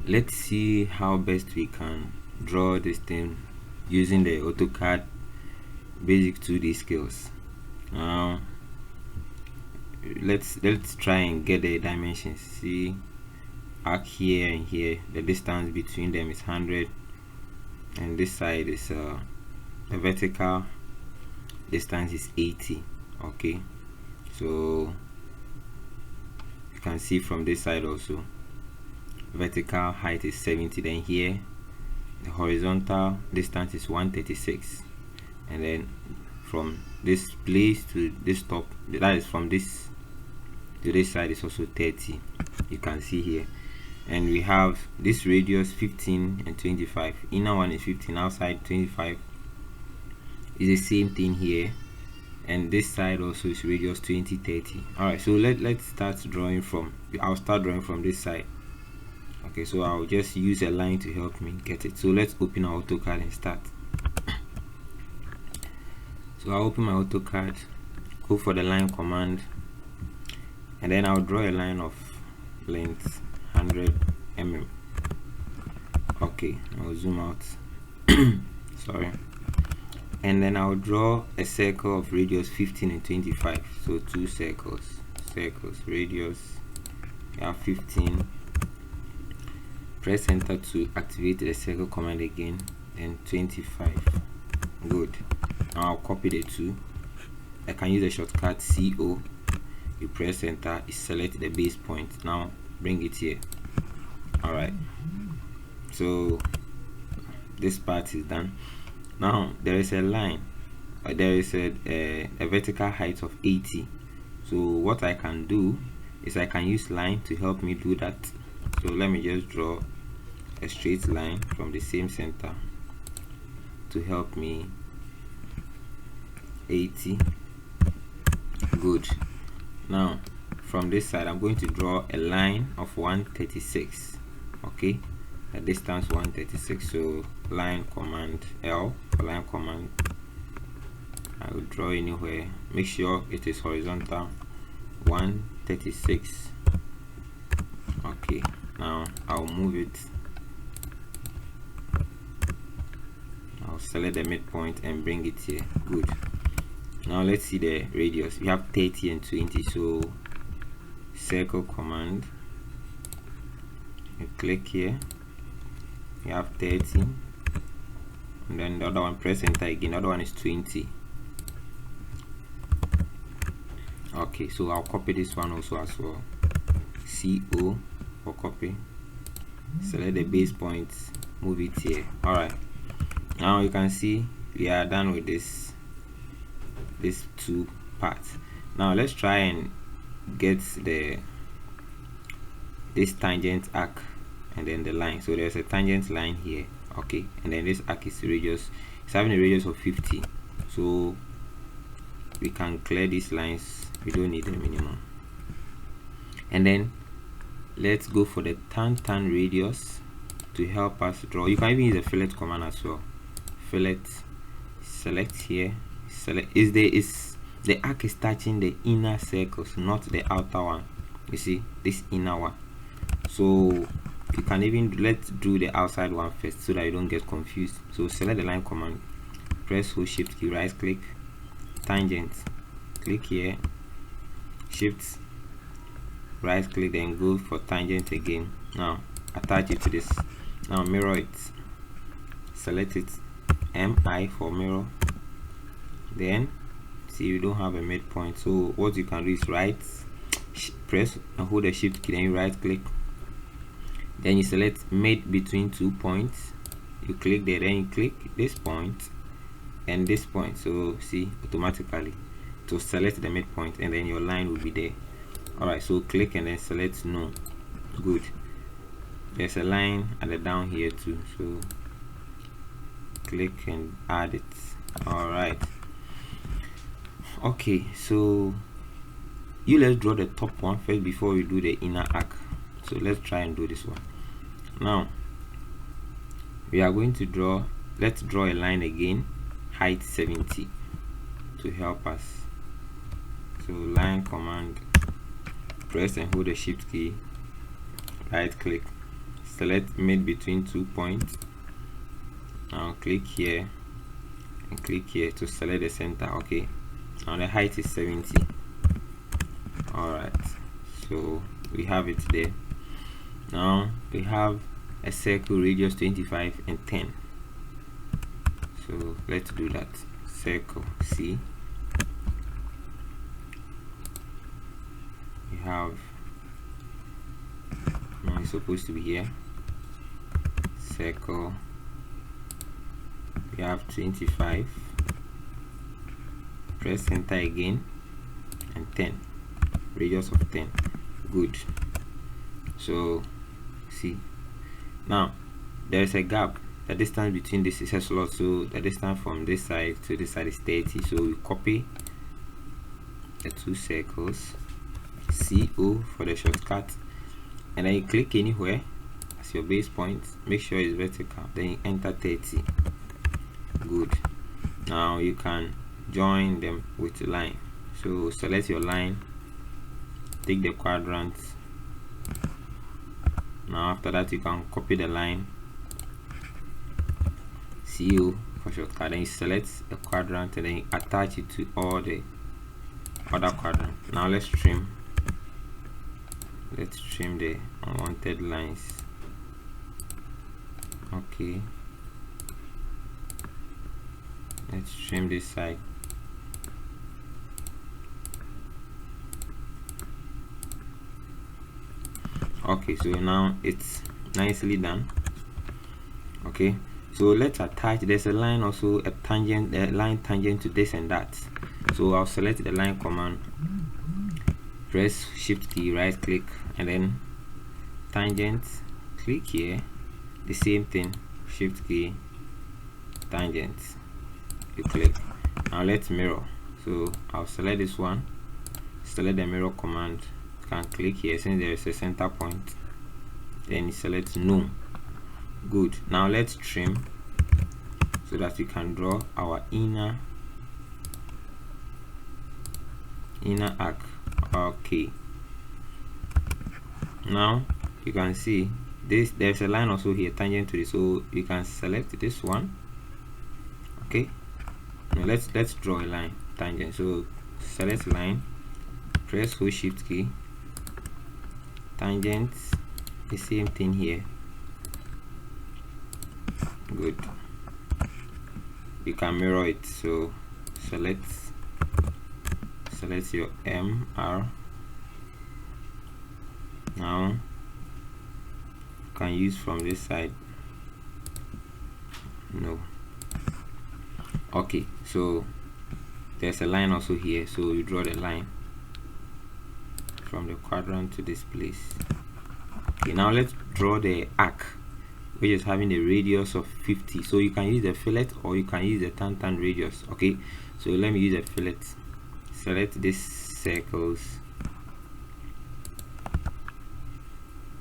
let's see how best we can draw this thing using the AutoCAD basic 2D skills. Now let's try and get the dimensions. See, arc here and here, the distance between them is 100, and this side is the vertical distance is 80. Okay, so you can see from this side also vertical height is 70. Then here the horizontal distance is 136, and then from this place to this top, that is from this to this side, is also 30. You can see here, and we have this radius 15 and 25. Inner one is 15, outside 25. Is the same thing here, and this side also is radius 20, 30. All right, so let's start drawing from, I'll start drawing from this side. Okay, so I'll just use a line to help me get it. So let's open our AutoCAD and start. So I'll open my AutoCAD, go for the line command, and then I'll draw a line of length 100 mm. Okay, I'll zoom out. Sorry. And then I'll draw a circle of radius 15 and 25. So two circles, radius, you have 15. Press enter to activate the circle command again, then 25. Good. Now I'll copy the two. I can use the shortcut CO. You press enter, you select the base point. Now bring it here. Alright, so this part is done. Now there is a line, there is a vertical height of 80. So what I can do is I can use line to help me do that. So let me just draw a straight line from the same center to help me. 80. Good. Now from this side I'm going to draw a line of 136. Okay, the distance 136. So line command L for line command. I will draw anywhere, make sure it is horizontal. 136. Okay, now I'll move it. I'll select the midpoint and bring it here. Good. Now let's see the radius. We have 30 and 20. So circle command, you click here, you have 30, and then the other one, press enter again. The other one is 20. Okay, so I'll copy this one also as well. CO for copy, select the base point, move it here. Alright, now you can see we are done with this two parts. Now let's try and get this tangent arc and then the line. So there's a tangent line here. Okay, and then this arc is radius, it's having a radius of 50. So we can clear these lines, we don't need them anymore. And then let's go for the tan radius to help us draw. You can even use the fillet command as well. Fillet, select here, select. The arc is touching the inner circles, not the outer one. You see this inner one. So you can even, let's do the outside one first so that you don't get confused. So select the line command, press hold shift key, right click, tangent, click here, shift, right click, then go for tangent again. Now attach it to this. Now mirror it, select it, MI for mirror. Then see, you don't have a midpoint, so what you can do is right press and hold the shift key, then you right click, then you select mid between 2 points, you click there, then you click this point and this point. So see, automatically to select the midpoint, and then your line will be there. Alright, so click and then select no. Good. There's a line at the down here too, so click and add it. Alright, okay, so let's draw the top one first before we do the inner arc. So let's try and do this one. Now we are going to draw, let's draw a line again, height 70 to help us. So line command, press and hold the shift key, right click, select mid between 2 points. Now click here and click here to select the center. Okay, now the height is 70. Alright, so we have it there. Now we have a circle radius 25 and 10. So let's do that. Circle C. We have, now it's supposed to be here. Circle. We have 25. Press enter again and 10. Radius of 10. Good. So see, now there is a gap. The distance between this is a slot, so the distance from this side to this side is 30. So we copy the two circles, CO for the shortcut, and then you click anywhere as your base point. Make sure it's vertical, then you enter 30. Good. Now you can join them with a line. So select your line, take the quadrant. Now after that you can copy the line, CO for shortcut, then you select a quadrant and then you attach it to all the other quadrants. Now let's trim the unwanted lines. Okay, let's trim this side. Okay, so now it's nicely done. Okay, so let's attach, there's a line also, a tangent, a line tangent to this and that. So I'll select the line command, press shift key, right click, and then tangent, click here, the same thing, shift key, tangent, you click. Now let's mirror. So I'll select this one, select the mirror command, you can click here since there is a center point, then you select no. Good. Now let's trim so that we can draw our inner arc. Okay, now you can see this, there's a line also here tangent to this, so you can select this one. Okay, now let's draw a line tangent. So select line, press hold shift key, tangent, the same thing here. Good. You can mirror it, so select your MR. Now you can use from this side. No. Okay, so there's a line also here, so you draw the line from the quadrant to this place. Okay, now let's draw the arc, which is having a radius of 50. So you can use the fillet or you can use the tan radius. Okay, so let me use a fillet. Select these circles,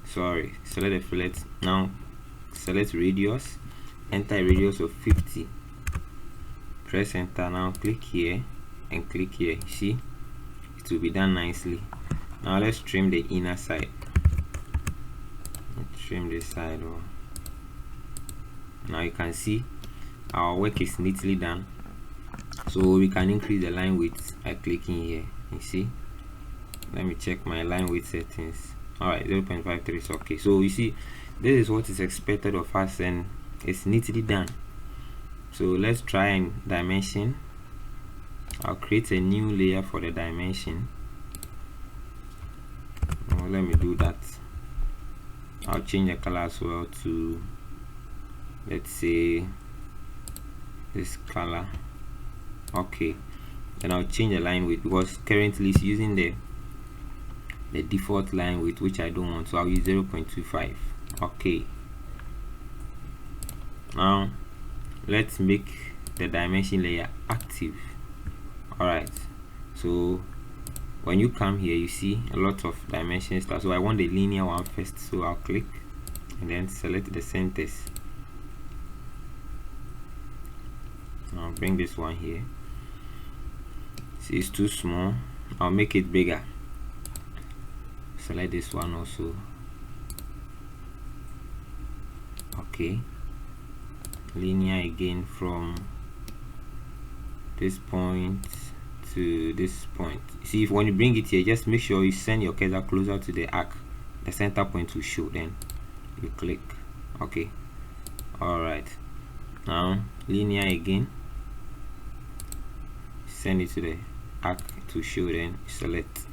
select the fillet. Now select radius, enter a radius of 50, press enter. Now click here and click here. See, it will be done nicely. Now let's trim the inner side. Let's trim this side. Now you can see our work is neatly done. So we can increase the line width by clicking here. You see, let me check my line width settings. Alright, 0.53 is okay. So you see, this is what is expected of us and it's neatly done. So let's try and dimension. I'll create a new layer for the dimension. Let me do that. I'll change the color as well to, let's say, this color. Okay, then I'll change the line width because currently it's using the default line width, which I don't want, so I'll use 0.25. okay, now let's make the dimension layer active. Alright, so when you come here you see a lot of dimensions, so I want the linear one first, so I'll click and then select the centers. I'll bring this one here. See, it's too small, I'll make it bigger. Select this one also. Okay, linear again from this point to this point. See, if when you bring it here, just make sure you send your cursor closer to the arc. The center point will show, then you click. Okay, all right, now linear again, send it to the arc to show, then select.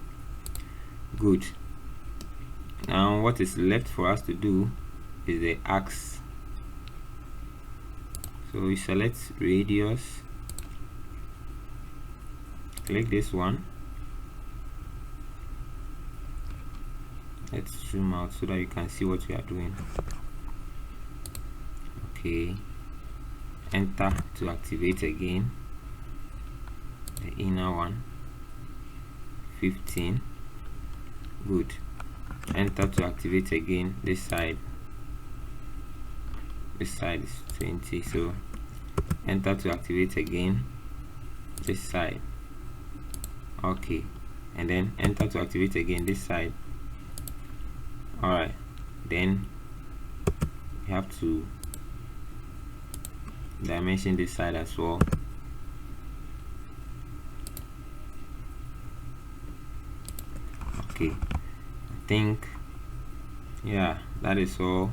Good. Now what is left for us to do is the arcs. So we select radius, click this one. Let's zoom out so that you can see what we are doing. Okay, enter to activate again the inner one. 15. Good. Enter to activate again this side. This side is 20, so enter to activate again this side. Okay, and then enter to activate again this side. All right, then you have to dimension this side as well. Okay, I think, yeah, that is all.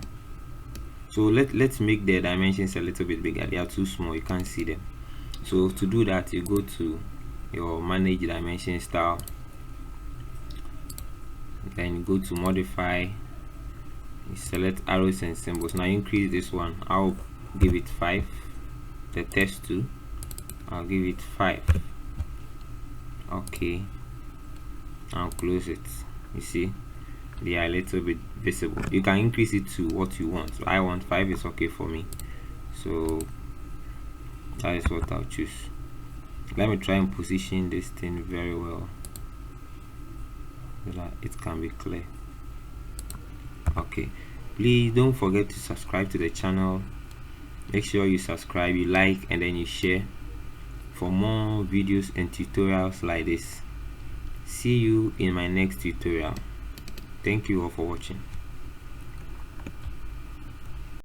So let's make the dimensions a little bit bigger. They are too small, you can't see them. So to do that, you go to your manage dimension style, then you go to modify, you select arrows and symbols. Now increase this one. I'll give it 5. The text 2, I'll give it 5. Okay, I'll close it. You see, they are a little bit visible. You can increase it to what you want. So I want 5, is okay for me, so that is what I'll choose. Let me try and position this thing very well so that it can be clear. Okay, please don't forget to subscribe to the channel. Make sure you subscribe, you like, and then you share for more videos and tutorials like this. See you in my next tutorial. Thank you all for watching.